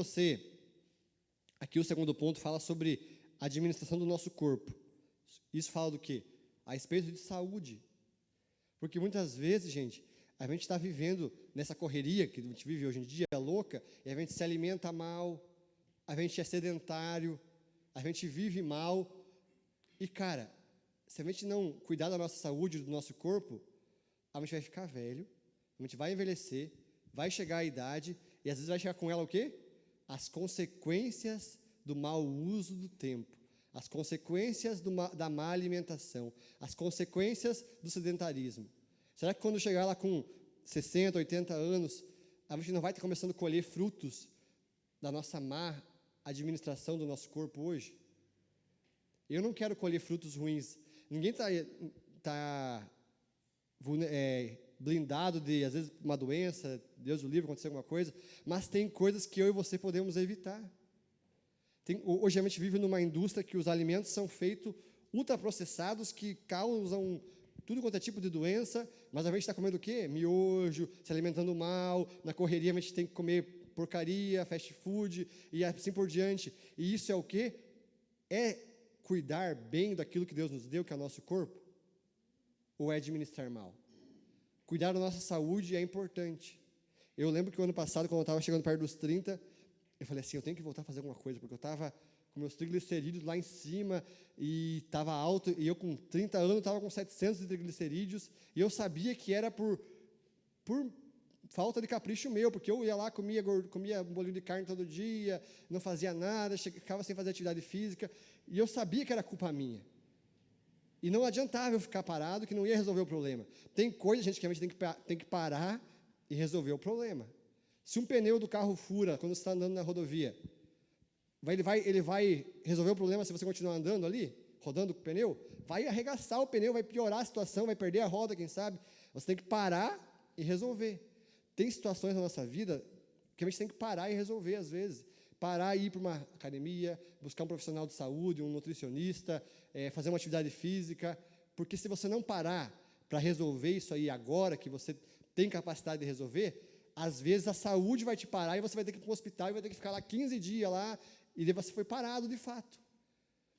aqui o segundo ponto fala sobre a administração do nosso corpo. Isso fala do quê? A respeito de saúde. Porque muitas vezes, gente, a gente está vivendo nessa correria que a gente vive hoje em dia, é louca, e a gente se alimenta mal, a gente é sedentário, a gente vive mal. E, cara, se a gente não cuidar da nossa saúde, do nosso corpo, a gente vai ficar velho, a gente vai envelhecer, vai chegar à idade, e às vezes vai chegar com ela o quê? As consequências do mau uso do tempo, as consequências da má alimentação, as consequências do sedentarismo. Será que quando chegar lá com 60, 80 anos, a gente não vai estar começando a colher frutos da nossa má administração do nosso corpo hoje? Eu não quero colher frutos ruins. Ninguém está blindado de, às vezes, uma doença, Deus o livre, acontecer alguma coisa, mas tem coisas que eu e você podemos evitar. Hoje a gente vive numa indústria que os alimentos são feitos ultraprocessados, que causam tudo quanto é tipo de doença, mas a gente está comendo o quê? Miojo, se alimentando mal, na correria a gente tem que comer porcaria, fast food, e assim por diante. E isso é o quê? É cuidar bem daquilo que Deus nos deu, que é o nosso corpo? Ou é administrar mal? Cuidar da nossa saúde é importante. Eu lembro que o ano passado, quando eu estava chegando perto dos 30, eu falei assim, eu tenho que voltar a fazer alguma coisa, porque eu estava com meus triglicerídeos lá em cima, e estava alto, e eu com 30 anos estava com 700 de triglicerídeos, e eu sabia que era por falta de capricho meu, porque eu ia lá, comia um bolinho de carne todo dia, não fazia nada, ficava sem fazer atividade física, e eu sabia que era culpa minha. E não adiantava eu ficar parado, que não ia resolver o problema. Tem coisa, gente, que a gente tem que parar e resolver o problema. Se um pneu do carro fura quando você está andando na rodovia, ele vai resolver o problema se você continuar andando ali, rodando com o pneu? Vai arregaçar o pneu, vai piorar a situação, vai perder a roda, quem sabe? Você tem que parar e resolver. Tem situações na nossa vida que a gente tem que parar e resolver, às vezes. Parar e ir para uma academia, buscar um profissional de saúde, um nutricionista, fazer uma atividade física, porque se você não parar para resolver isso aí agora, que você tem capacidade de resolver, às vezes a saúde vai te parar e você vai ter que ir para um hospital e vai ter que ficar lá 15 dias lá, e daí você foi parado de fato.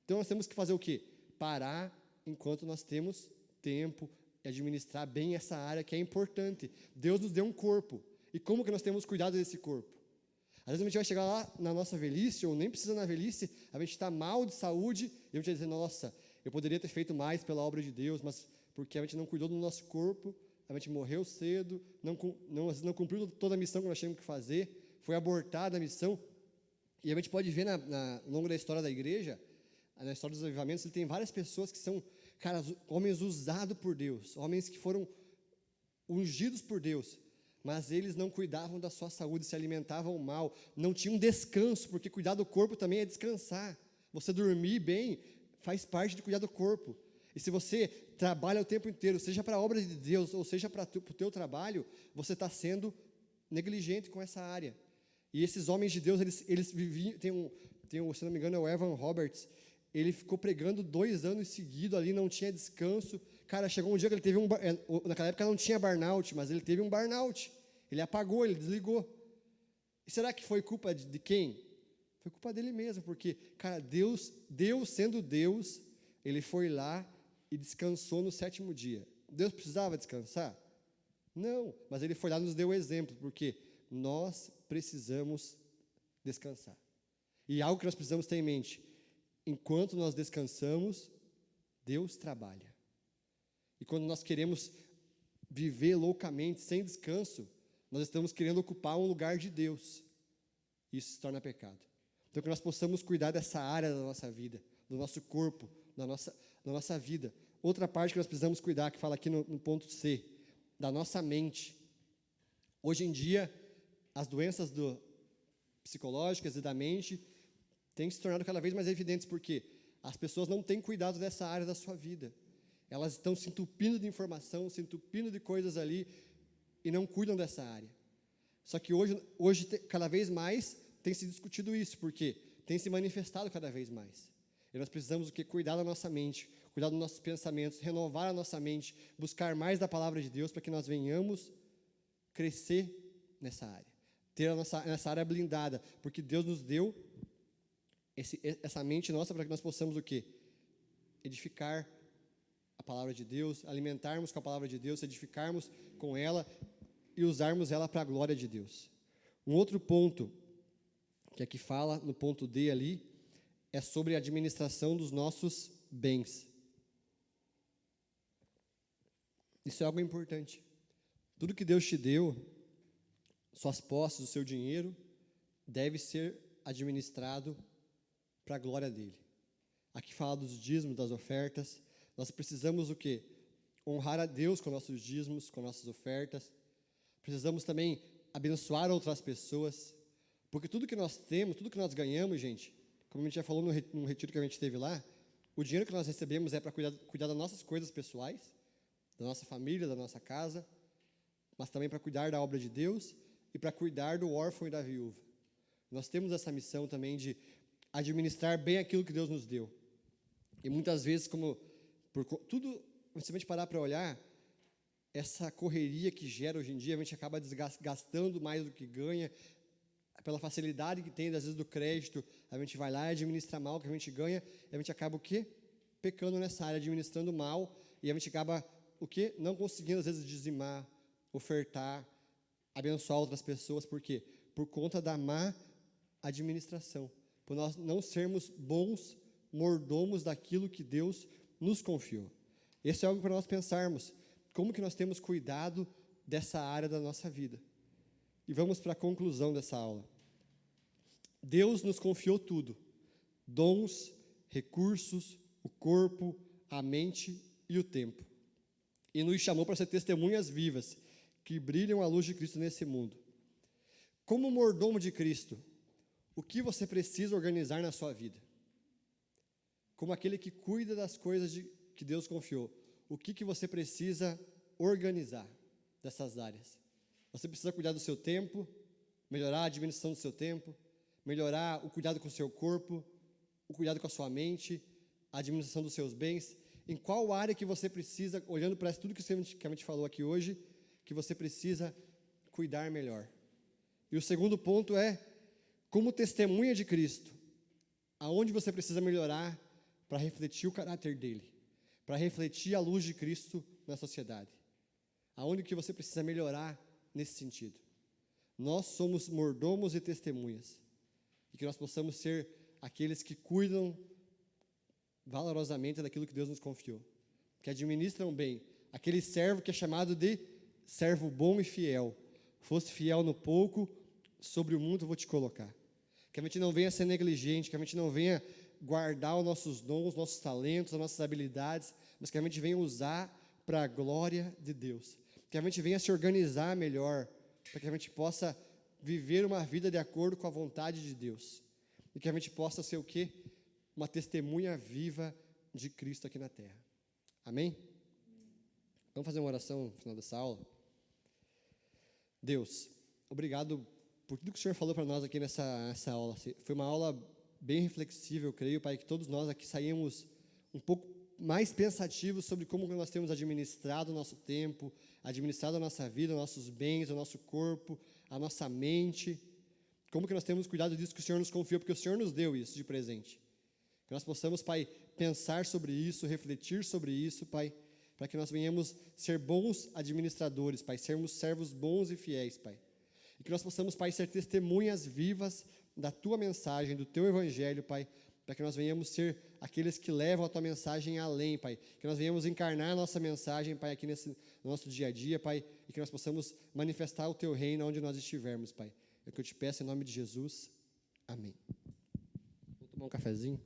Então nós temos que fazer o quê? Parar enquanto nós temos tempo e administrar bem essa área que é importante. Deus nos deu um corpo. E como que nós temos cuidado desse corpo? Às vezes a gente vai chegar lá na nossa velhice, ou nem precisa na velhice, a gente está mal de saúde, e a gente vai dizer, nossa, eu poderia ter feito mais pela obra de Deus, mas porque a gente não cuidou do nosso corpo, a gente morreu cedo, às vezes não cumpriu toda a missão que nós tínhamos que fazer, foi abortada a missão. E a gente pode ver ao longo da história da igreja, na história dos avivamentos, ele tem várias pessoas que são, cara, homens usados por Deus, homens que foram ungidos por Deus, mas eles não cuidavam da sua saúde, se alimentavam mal, não tinham descanso, porque cuidar do corpo também é descansar. Você dormir bem faz parte de cuidar do corpo. E se você trabalha o tempo inteiro, seja para a obra de Deus, ou seja para o teu trabalho, você está sendo negligente com essa área. E esses homens de Deus, eles viviam, se não me engano, é o Evan Roberts, ele ficou pregando 2 anos seguidos ali, não tinha descanso. Cara, chegou um dia que ele teve naquela época não tinha burnout, mas ele teve um burnout. Ele apagou, ele desligou. E será que foi culpa de quem? Foi culpa dele mesmo, porque, cara, Deus sendo Deus, ele foi lá e descansou no 7º dia. Deus precisava descansar? Não, mas ele foi lá e nos deu o exemplo, porque nós precisamos descansar. E algo que nós precisamos ter em mente, enquanto nós descansamos, Deus trabalha. E quando nós queremos viver loucamente, sem descanso, nós estamos querendo ocupar um lugar de Deus. Isso se torna pecado. Então, que nós possamos cuidar dessa área da nossa vida, do nosso corpo, da nossa vida. Outra parte que nós precisamos cuidar, que fala aqui no ponto C, da nossa mente. Hoje em dia, as doenças psicológicas e da mente têm se tornado cada vez mais evidentes, porque as pessoas não têm cuidado dessa área da sua vida. Elas estão se entupindo de informação, se entupindo de coisas ali, e não cuidam dessa área. Só que hoje cada vez mais tem se discutido isso, porque tem se manifestado cada vez mais. E nós precisamos cuidar da nossa mente, cuidar dos nossos pensamentos, renovar a nossa mente, buscar mais da palavra de Deus para que nós venhamos crescer nessa área. Ter essa área blindada, porque Deus nos deu essa mente nossa para que nós possamos o quê? Edificar a palavra de Deus, alimentarmos com a palavra de Deus, edificarmos com ela e usarmos ela para a glória de Deus. Um outro ponto, que aqui fala, no ponto D ali, é sobre a administração dos nossos bens. Isso é algo importante. Tudo que Deus te deu, suas posses, o seu dinheiro, deve ser administrado para a glória dele. Aqui fala dos dízimos, das ofertas. Nós precisamos o quê? Honrar a Deus com nossos dízimos, com nossas ofertas. Precisamos também abençoar outras pessoas, porque tudo que nós temos, tudo que nós ganhamos, gente, como a gente já falou no retiro que a gente teve lá, o dinheiro que nós recebemos é para cuidar das nossas coisas pessoais, da nossa família, da nossa casa, mas também para cuidar da obra de Deus e para cuidar do órfão e da viúva. Nós temos essa missão também de administrar bem aquilo que Deus nos deu. E muitas vezes, tudo, se a gente parar para olhar, essa correria que gera hoje em dia, a gente acaba gastando mais do que ganha, pela facilidade que tem, às vezes, do crédito, a gente vai lá e administra mal o que a gente ganha, e a gente acaba o quê? Pecando nessa área, administrando mal, e a gente acaba o quê? Não conseguindo, às vezes, dizimar, ofertar, abençoar outras pessoas. Por quê? Por conta da má administração, por nós não sermos bons mordomos daquilo que Deus nos confiou. Esse é algo para nós pensarmos, como que nós temos cuidado dessa área da nossa vida. e vamos para a conclusão dessa aula. Deus nos confiou tudo: dons, recursos, o corpo, a mente e o tempo. E nos chamou para ser testemunhas vivas, que brilham a luz de Cristo nesse mundo. Como mordomo de Cristo, o que você precisa organizar na sua vida? Como aquele que cuida das coisas que Deus confiou, o que você precisa organizar dessas áreas? Você precisa cuidar do seu tempo, melhorar a administração do seu tempo, melhorar o cuidado com o seu corpo, o cuidado com a sua mente, a administração dos seus bens. Em qual área que você precisa, olhando para tudo que a gente falou aqui hoje, que você precisa cuidar melhor? E o segundo ponto é, como testemunha de Cristo, aonde você precisa melhorar para refletir o caráter dele, para refletir a luz de Cristo na sociedade? Aonde que você precisa melhorar nesse sentido? Nós somos mordomos e testemunhas, e que nós possamos ser aqueles que cuidam valorosamente daquilo que Deus nos confiou, que administram bem, aquele servo que é chamado de servo bom e fiel. Fosse fiel no pouco, sobre o muito eu vou te colocar. Que a gente não venha ser negligente, que a gente não venha guardar os nossos dons, nossos talentos, as nossas habilidades, mas que a gente venha usar para a glória de Deus. Que a gente venha se organizar melhor, para que a gente possa viver uma vida de acordo com a vontade de Deus. E que a gente possa ser o quê? Uma testemunha viva de Cristo aqui na terra. Amém? Vamos fazer uma oração no final dessa aula? Deus, obrigado por tudo que o Senhor falou para nós aqui nessa aula. Foi uma aula bem reflexiva, eu creio, Pai, que todos nós aqui saímos um pouco mais pensativos sobre como nós temos administrado o nosso tempo, administrado a nossa vida, os nossos bens, o nosso corpo, a nossa mente, como que nós temos cuidado disso que o Senhor nos confiou, porque o Senhor nos deu isso de presente. Que nós possamos, Pai, pensar sobre isso, refletir sobre isso, Pai, para que nós venhamos ser bons administradores, Pai, sermos servos bons e fiéis, Pai. E que nós possamos, Pai, ser testemunhas vivas da Tua mensagem, do Teu Evangelho, Pai, para que nós venhamos ser aqueles que levam a Tua mensagem além, Pai. Que nós venhamos encarnar a nossa mensagem, Pai, aqui no nosso dia a dia, Pai, e que nós possamos manifestar o Teu reino onde nós estivermos, Pai. É o que eu te peço em nome de Jesus. Amém. Vamos tomar um cafezinho?